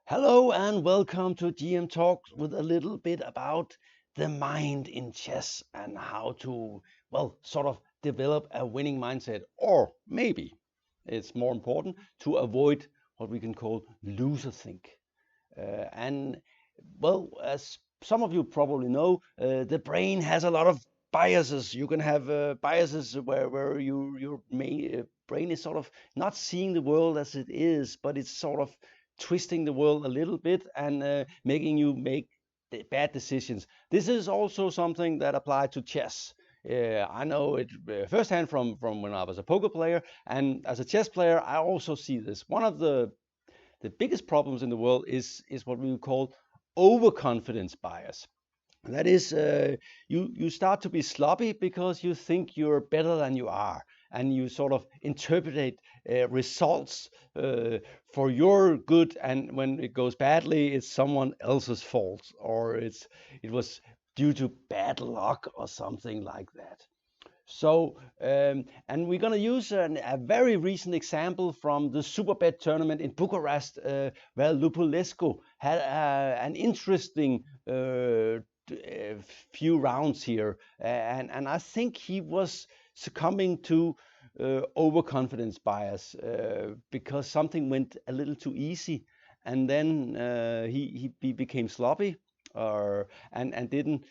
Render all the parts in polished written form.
Hello and welcome to GM Talks with a little bit about the mind in chess and how to, sort of develop a winning mindset, or maybe it's more important to avoid what we can call loserthink. As some of you probably know, the brain has a lot of biases. You can have biases where your brain is sort of not seeing the world as it is, but it's sort of twisting the world a little bit and making you make bad decisions. This is also something that applies to chess. I know it firsthand from when I was a poker player, and as a chess player, I also see this. One of the biggest problems in the world is what we would call overconfidence bias. That is, you start to be sloppy because you think you're better than you are, and you sort of interpret results for your good, and when it goes badly, it's someone else's fault, or it was due to bad luck or something like that. And we're going to use a very recent example from the Superbet Tournament in Bucharest, where Lupulescu had an interesting few rounds here, and I think he was succumbing to overconfidence bias because something went a little too easy, and then he became sloppy, or and didn't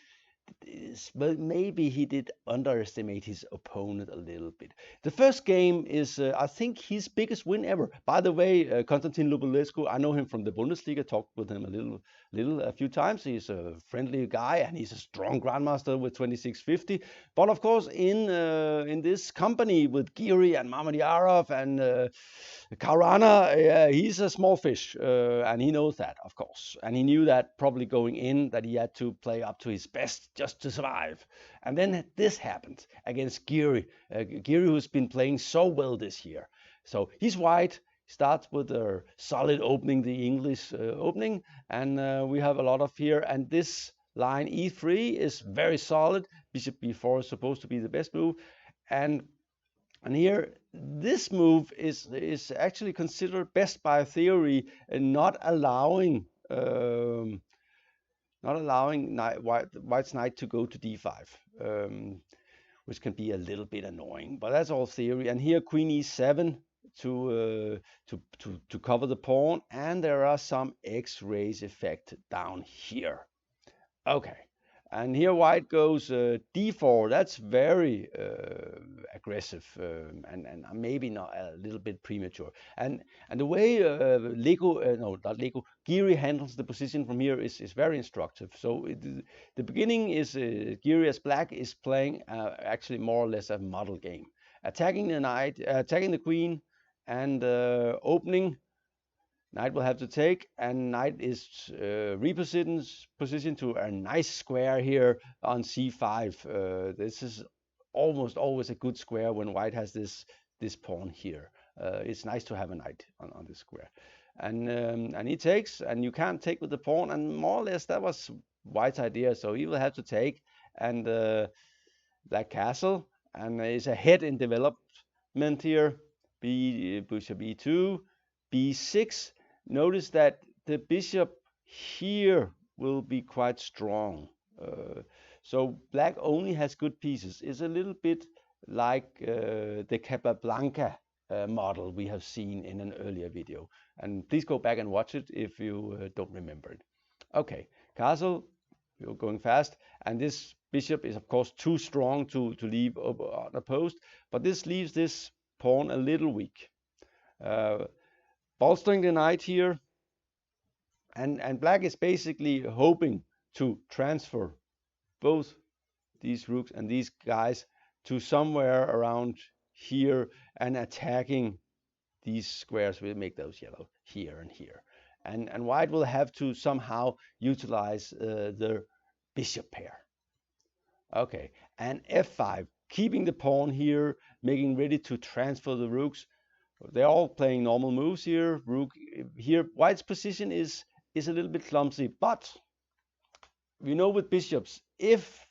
well, maybe he did underestimate his opponent a little bit. The first game is, I think, his biggest win ever. By the way, Constantin Lupulescu, I know him from the Bundesliga. Talked with him a few times. He's a friendly guy and he's a strong grandmaster with 2650. But of course, in this company with Giri and Mamedyarov and Karana, he's a small fish, and he knows that, of course. And he knew that probably going in, that he had to play up to his best just to survive. And then this happened against Giri. Giri, who's been playing so well this year. So he's white, starts with a solid opening, the English opening, and we have a lot of here. And this line e3 is very solid. Bishop b4 is supposed to be the best move. And here, this move is actually considered best by theory, and not allowing White's knight to go to d5, which can be a little bit annoying. But that's all theory. And here, queen e7 to cover the pawn, and there are some X-rays effect down here. Okay. And here white goes d4. That's very aggressive, and maybe not a little bit premature. And the way Giri handles the position from here is very instructive. So the beginning is Giri as black is playing actually more or less a model game, attacking the knight, attacking the queen, and opening. Knight will have to take, and knight is repositioned to a nice square here on c5. This is almost always a good square when white has this pawn here. It's nice to have a knight on this square. And he takes, and you can't take with the pawn, and more or less that was white's idea. So he will have to take, and black castle, and is ahead in development here. Bishop e2, b6. Notice that the bishop here will be quite strong. So black only has good pieces. It's a little bit like the Capablanca model we have seen in an earlier video. And please go back and watch it if you don't remember it. Okay, castle, you're going fast. And this bishop is, of course, too strong to leave unopposed. But this leaves this pawn a little weak. Bolstering the knight here, and black is basically hoping to transfer both these rooks and these guys to somewhere around here, and attacking these squares will make those yellow here and here. And white will have to somehow utilize the bishop pair. Okay, and f5, keeping the pawn here, making ready to transfer the rooks. They're all playing normal moves here. Rook here. White's position is a little bit clumsy, but we know with bishops, if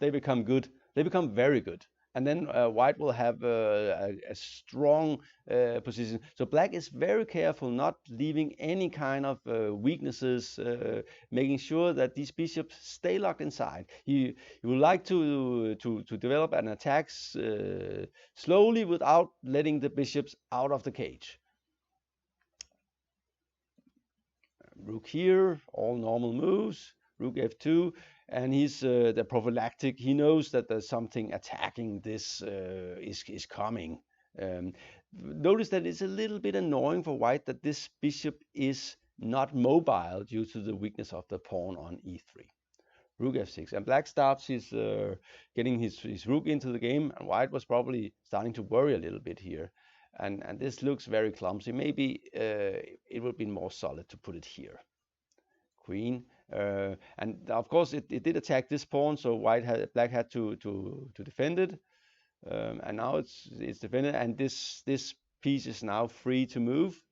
they become good, they become very good. and then white will have a strong position. So black is very careful not leaving any kind of weaknesses, making sure that these bishops stay locked inside. He would like to develop an attack slowly without letting the bishops out of the cage. Rook here, all normal moves. Rook f2, and he's the prophylactic. He knows that there's something attacking this is coming. Notice that it's a little bit annoying for white that this bishop is not mobile due to the weakness of the pawn on e3. Rook f6, and black starts his getting his rook into the game, and white was probably starting to worry a little bit here. And this looks very clumsy. Maybe it would be more solid to put it here. Queen, and of course it did attack this pawn, so black had to defend it, and now it's defended, and this piece is now free to move.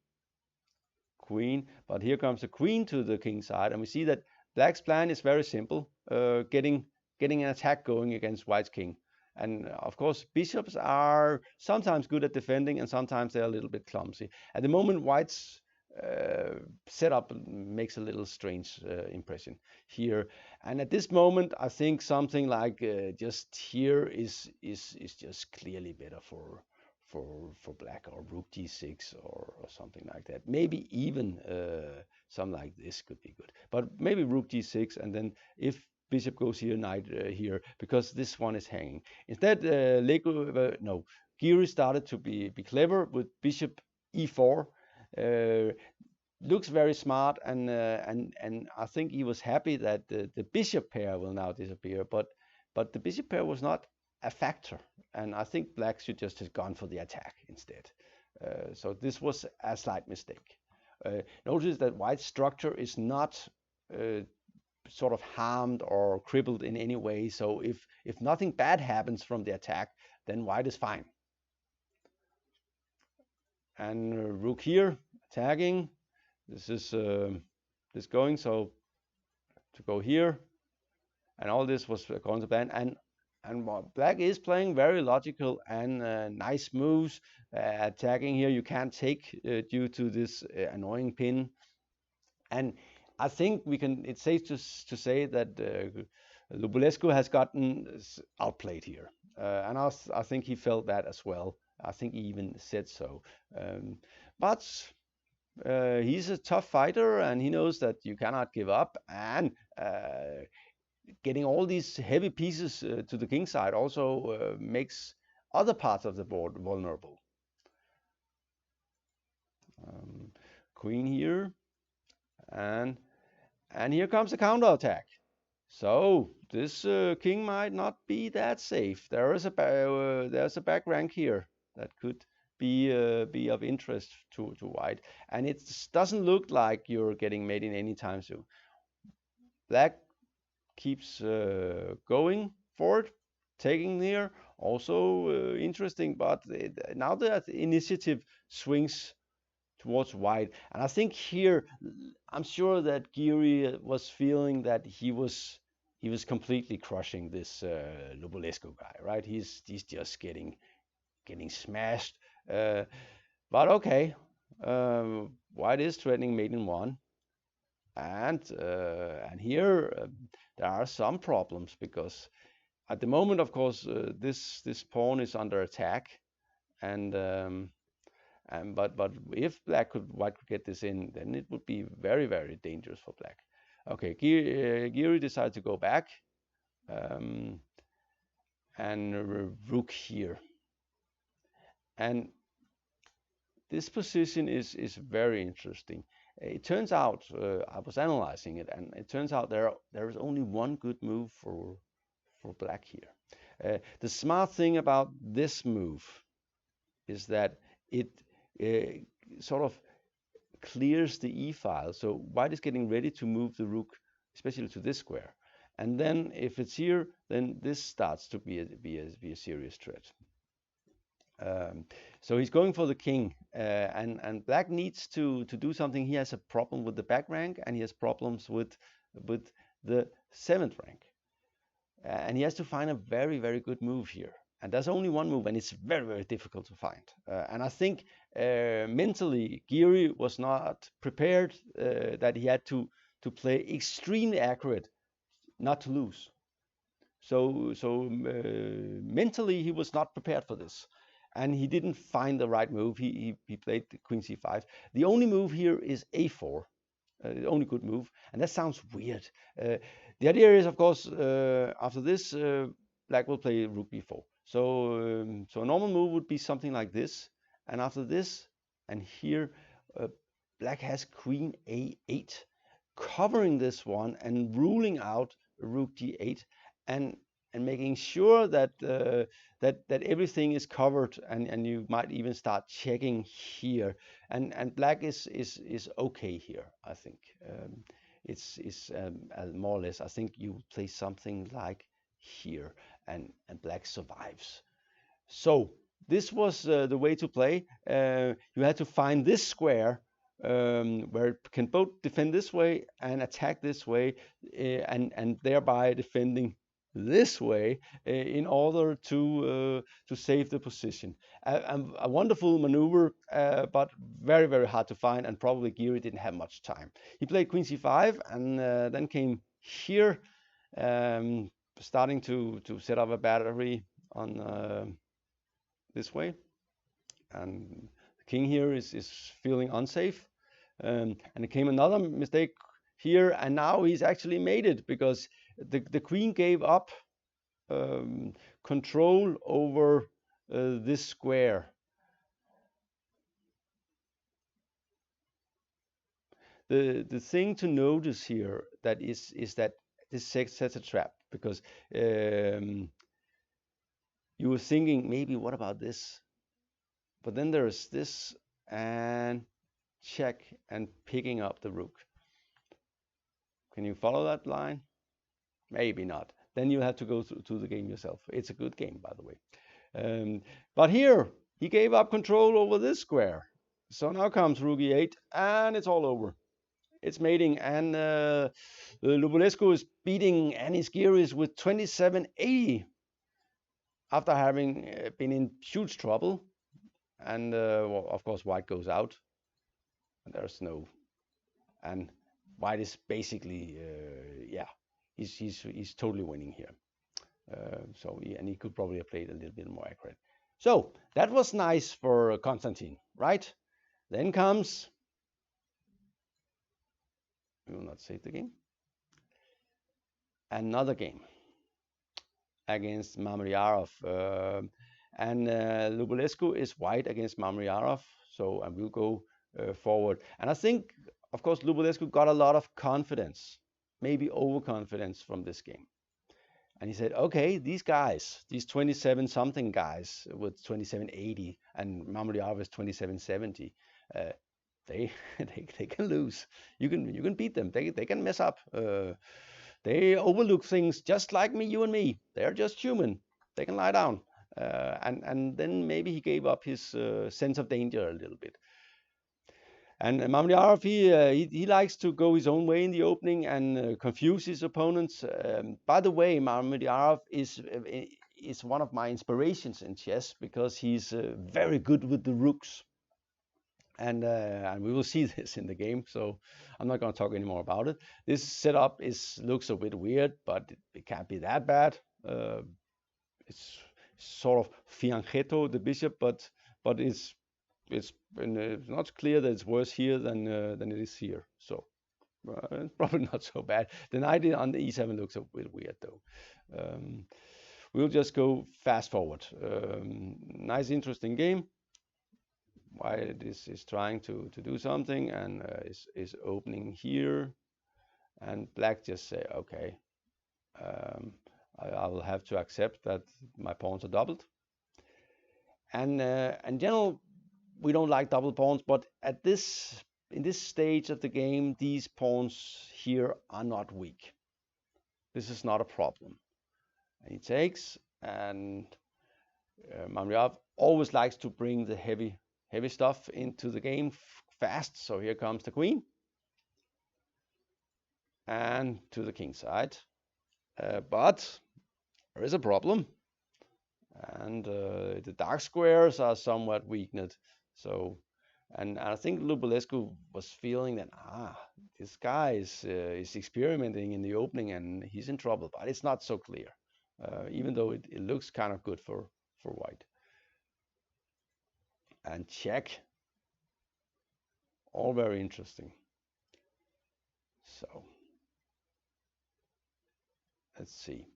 Queen, but here comes the queen to the king side, and we see that black's plan is very simple, getting an attack going against white's king. And of course, bishops are sometimes good at defending, and sometimes they're a little bit clumsy. At the moment, white's setup makes a little strange impression here. And at this moment, I think something like just here is just clearly better for black, or rook g6 or something like that. Maybe even something like this could be good. But maybe rook g6, and then if bishop goes here, knight here, because this one is hanging. Instead, Giri started to be clever with bishop e4. Looks very smart, and I think he was happy that the bishop pair will now disappear. But the bishop pair was not a factor, and I think black should just have gone for the attack instead. So this was a slight mistake. Notice that white's structure is not sort of harmed or crippled in any way. So if nothing bad happens from the attack, then white is fine. And rook here, attacking. This is this going, so to go here, and all this was going to plan. And black is playing very logical and nice moves. Attacking here, you can't take due to this annoying pin. And I think it's safe to say that Lupulescu has gotten outplayed here, and I think he felt that as well. I think he even said so. But he's a tough fighter, and he knows that you cannot give up. And getting all these heavy pieces to the king side also makes other parts of the board vulnerable. Queen here, and here comes the counterattack. So this king might not be that safe. There's a back rank here that could be of interest to white, and it doesn't look like you're getting made in any time soon. Black keeps going for it, taking here, also interesting, but now the initiative swings towards white, and I think here I'm sure that Giri was feeling that he was completely crushing this Lupulescu guy, right? He's just getting smashed. But okay, white is threatening mate in one, and here there are some problems, because at the moment, of course, this pawn is under attack, and but if white could get this in, then it would be very, very dangerous for black. Okay, Giri decided to go back, and rook here. And this position is very interesting. It turns out, I was analyzing it, and it turns out there is only one good move for black here. The smart thing about this move is that it sort of clears the e-file. So white is getting ready to move the rook, especially to this square. And then if it's here, then this starts to be a serious threat. So he's going for the king, and black needs to do something. He has a problem with the back rank, and he has problems with the 7th rank, and he has to find a very, very good move here. And there's only one move, and it's very, very difficult to find. And I think mentally, Giri was not prepared, that he had to play extremely accurate, not to lose. So mentally, he was not prepared for this, and he didn't find the right move. He played the queen c5. The only move here is a4, the only good move, and that sounds weird. The idea is, of course, after this, black will play rook b4. So a normal move would be something like this, and after this, and here, black has queen a8, covering this one and ruling out rook d8, and making sure that that everything is covered, and you might even start checking here, and black is okay here. I think it's more or less. I think you play something like here, and black survives. So this was the way to play. You had to find this square, where it can both defend this way and attack this way, and thereby defending this way, in order to save the position. A wonderful maneuver, but very, very hard to find, and probably Giri didn't have much time. He played queen c5, and then came here, starting to set up a battery on this way, and the king here is feeling unsafe, and there came another mistake here, and now he's actually made it, because the queen gave up control over this square. The thing to notice here that is that this sets a trap, because you were thinking maybe, what about this? But then there's this, and check, and picking up the rook. Can you follow that line? Maybe not. Then you have to go through to the game yourself. It's a good game, by the way. But here, he gave up control over this square. So now comes rook e8, and it's all over. It's mating, and Lupulescu is beating Anish Giri with 27-80 after having been in huge trouble. And well, of course, white goes out, and there's no, and white is basically, yeah, he's totally winning here. And he could probably have played a little bit more accurate. So that was nice for Constantin, right? Then comes, we will not save the game, another game against Mamedyarov, and Lupulescu is white against Mamedyarov, so I will go forward. And I think, of course, Lupulescu got a lot of confidence, maybe overconfidence, from this game. And he said, okay, these guys, these 27-something guys with 27-80, and Mamedyarov is 27-70, they can lose. You can beat them. They can mess up. They overlook things just like me, you and me. They're just human. They can lie down. And then maybe he gave up his sense of danger a little bit. And Mamedyarov, he likes to go his own way in the opening and confuse his opponents. By the way, Mamedyarov is one of my inspirations in chess, because he's very good with the rooks. And we will see this in the game, so I'm not going to talk anymore about it. This setup looks a bit weird, but it can't be that bad. It's sort of fianchetto the bishop, but it's not clear that it's worse here than it is here. So it's probably not so bad. The knight on the e7 looks a bit weird, though. We'll just go fast forward. Nice, interesting game. White is trying to do something, and is opening here, and black just say, okay, I will have to accept that my pawns are doubled. And in general, we don't like double pawns, but in this stage of the game, these pawns here are not weak. This is not a problem. And he takes, and Mamedyarov always likes to bring the heavy stuff into the game fast. So here comes the queen, and to the king side. But there is a problem. and the dark squares are somewhat weakened. So, and I think Lupulescu was feeling that this guy is experimenting in the opening and he's in trouble, but it's not so clear, even though it looks kind of good for white. And check, all very interesting. So let's see.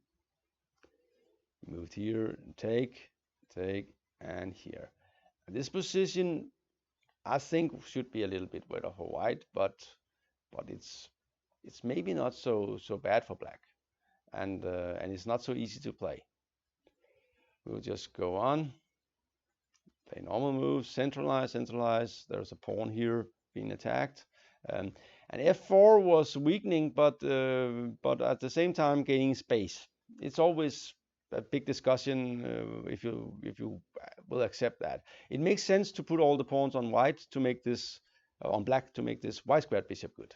Moved here, take, and here. This position, I think, should be a little bit better for white, but it's maybe not so bad for black, and it's not so easy to play. We'll just go on. Play normal moves, centralize. There's a pawn here being attacked, and f4 was weakening, but at the same time gaining space. It's always a big discussion if you will accept that. It makes sense to put all the pawns on white to make this on black to make this white squared bishop good.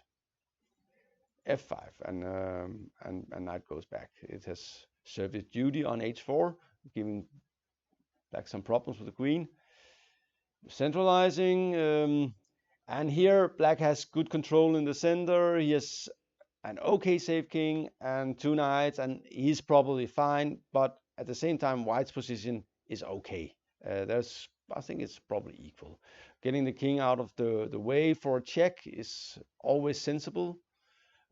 f5 and knight goes back. It has served its duty on h4, giving black some problems with the queen. Centralizing, and here black has good control in the center. He has an okay safe king and 2 knights, and he's probably fine, but at the same time white's position is okay. I think it's probably equal. Getting the king out of the way for a check is always sensible.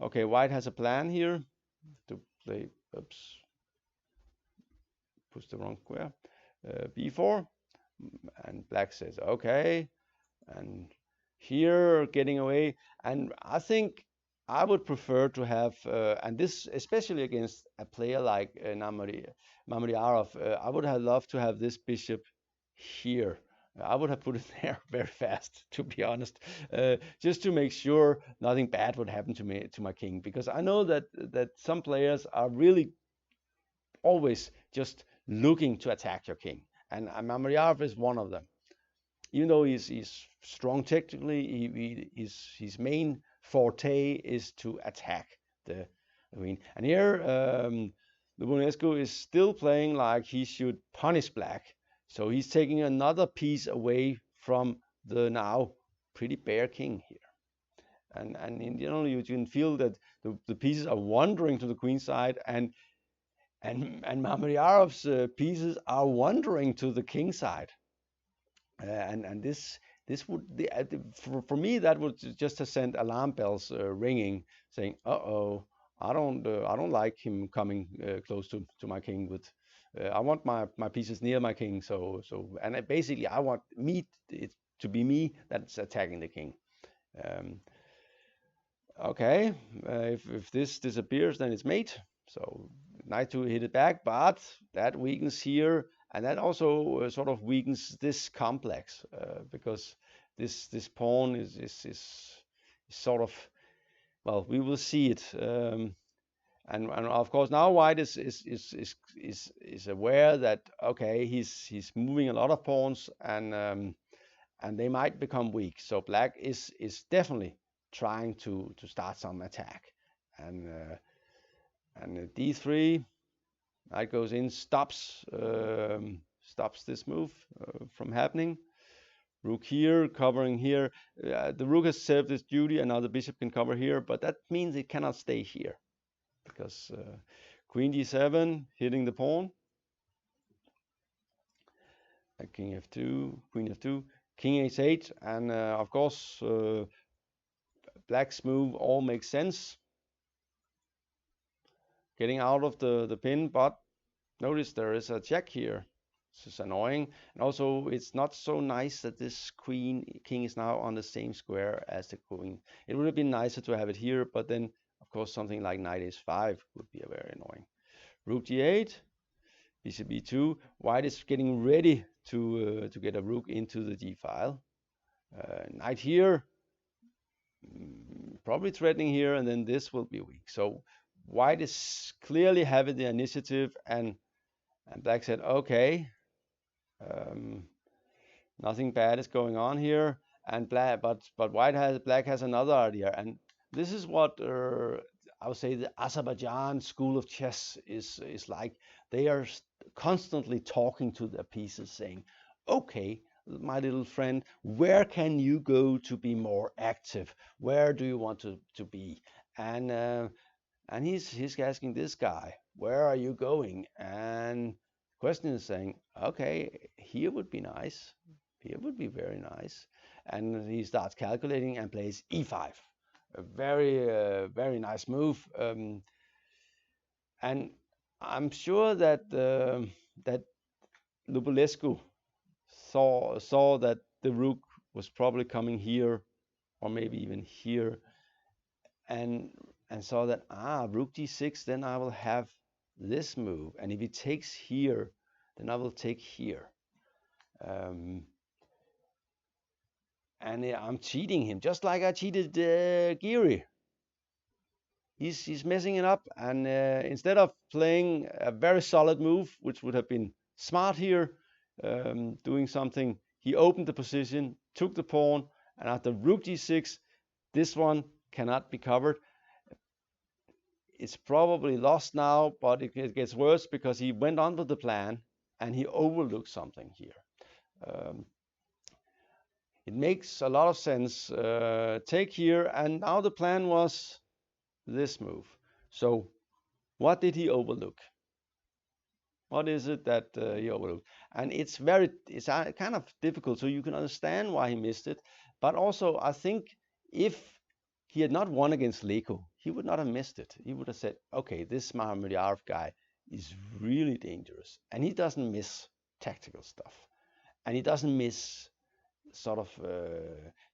Okay, white has a plan here to play, push the wrong square, b4, and black says okay, and here getting away. And I think I would prefer to have, and this especially against a player like Mamedyarov, I would have loved to have this bishop here. I would have put it there very fast, to be honest, just to make sure nothing bad would happen to my king, because I know that some players are really always just looking to attack your king, and Mamedyarov is one of them. Even though he's strong technically, his main forte is to attack the queen. And here, Lupulescu is still playing like he should punish black. So he's taking another piece away from the now pretty bare king here. And in general, you can feel that the pieces are wandering to the queen side, and Mamedyarov's pieces are wandering to the king side. And this would for me that would just have sent alarm bells ringing, saying, "Uh-oh, I don't like him coming close to my king with. I want my pieces near my king. So and basically I want it to be me that's attacking the king." Okay, if this disappears, then it's mate. So knight to hit it back, but that weakens here. And that also sort of weakens this complex, because this pawn is sort of, well, we will see it, and of course now white is aware that okay, he's moving a lot of pawns, and they might become weak. So black is definitely trying to start some attack, and d3. Knight goes in, stops this move from happening. Rook here, covering here. The rook has served its duty, and now the bishop can cover here, but that means it cannot stay here, because queen d7, hitting the pawn. King f2, queen f2, king h8, and of course black's move all makes sense. Getting out of the pin, but notice there is a check here. This is annoying, and also it's not so nice that this king is now on the same square as the queen. It would have been nicer to have it here, but then of course something like knight h5 would be very annoying. Rook d8, bishop e2. White is getting ready to get a rook into the d file. Knight here, probably threatening here, and then this will be weak. So white is clearly having the initiative, and black said, okay, nothing bad is going on here, and black has another idea, and this is what I would say the Azerbaijan school of chess is like they are constantly talking to their pieces, saying, "Okay, my little friend, where can you go to be more active? Where do you want to be?" And he's asking this guy, "Where are you going?" And the question is saying, "Okay, here would be nice. Here would be very nice." And he starts calculating and plays e5. A very nice move. And I'm sure that that Lupulescu saw that the rook was probably coming here, or maybe even here, and saw that rook d6, then I will have this move, and if he takes here, then I will take here. And I'm cheating him, just like I cheated Giri. He's messing it up, and instead of playing a very solid move, which would have been smart here, doing something, he opened the position, took the pawn, and after rook d6, this one cannot be covered. It's probably lost now, but it gets worse because he went on with the plan and he overlooked something here. It makes a lot of sense. Take here, and now the plan was this move. So what did he overlook? What is it that he overlooked? And it's kind of difficult, so you can understand why he missed it. But also, I think if he had not won against Leko, he would not have missed it. He would have said, okay, this Mamedyarov guy is really dangerous. And he doesn't miss tactical stuff. And he doesn't miss sort of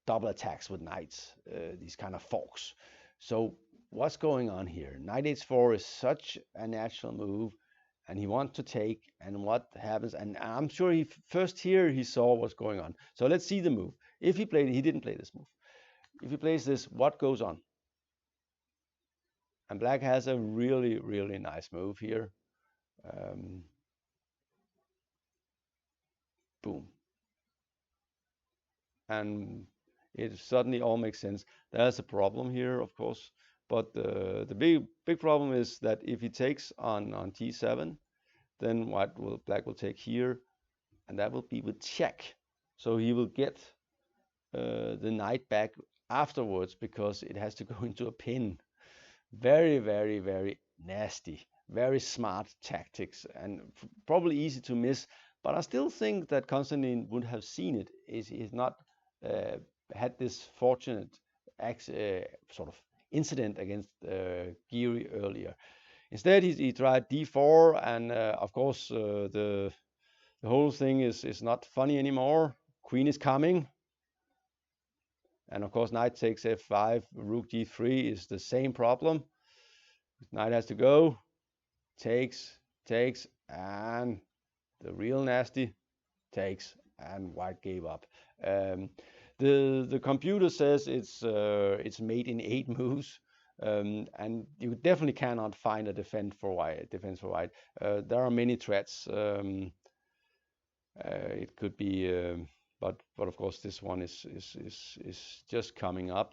double attacks with knights, these kind of forks. So what's going on here? Knight h4 is such a natural move, and he wants to take, and what happens? And I'm sure he first here he saw what's going on. So let's see the move. If he played it, he didn't play this move. If he plays this, what goes on? And black has a really nice move here. Boom. And it suddenly all makes sense. There's a problem here, of course, but the big problem is that if he takes on t7, then black will take here, and that will be with check. So he will get the knight back afterwards because it has to go into a pin. Very nasty, very smart tactics, and probably easy to miss. But I still think that Constantin would have seen it. He's not had this fortunate sort of incident against Giri earlier. Instead, he tried d4, and of course the whole thing is not funny anymore. Queen is coming, and of course knight takes f5, rook d3 is the same problem. Knight has to go, takes, and the real nasty takes, and white gave up. The computer says it's made in 8 moves, and you definitely cannot find a defense for white. There are many threats. It could be, but of course this one is just coming up.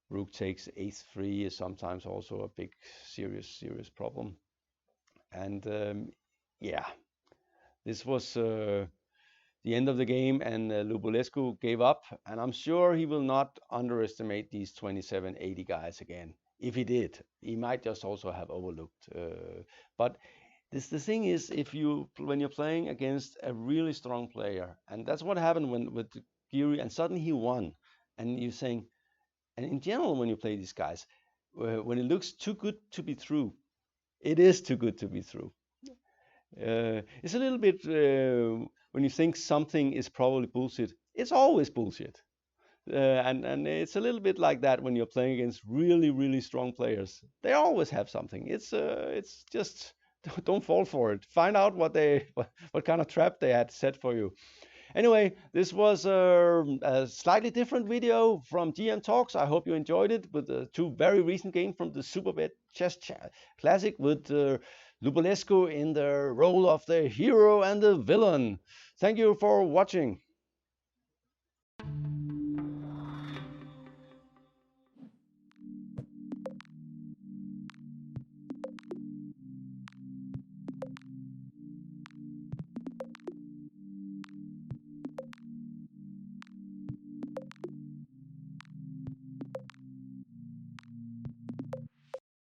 Rook takes h3 is sometimes also a big serious problem. And yeah, this was the end of the game, and Lupulescu gave up, and I'm sure he will not underestimate these 2780 guys again. If he did, he might just also have overlooked. But the thing is, when you're playing against a really strong player, and that's what happened with Giri, and suddenly he won, and you're saying, and in general, when you play these guys, when it looks too good to be true, it is too good to be true. It's a little bit when you think something is probably bullshit, it's always bullshit. And it's a little bit like that when you're playing against really strong players. They always have something. It's just don't fall for it. Find out what kind of trap they had set for you. Anyway, this was a slightly different video from GM Talks. I hope you enjoyed it, with the 2 very recent games from the Superbet Chess Classic, with Lupulescu in the role of the hero and the villain. Thank you for watching.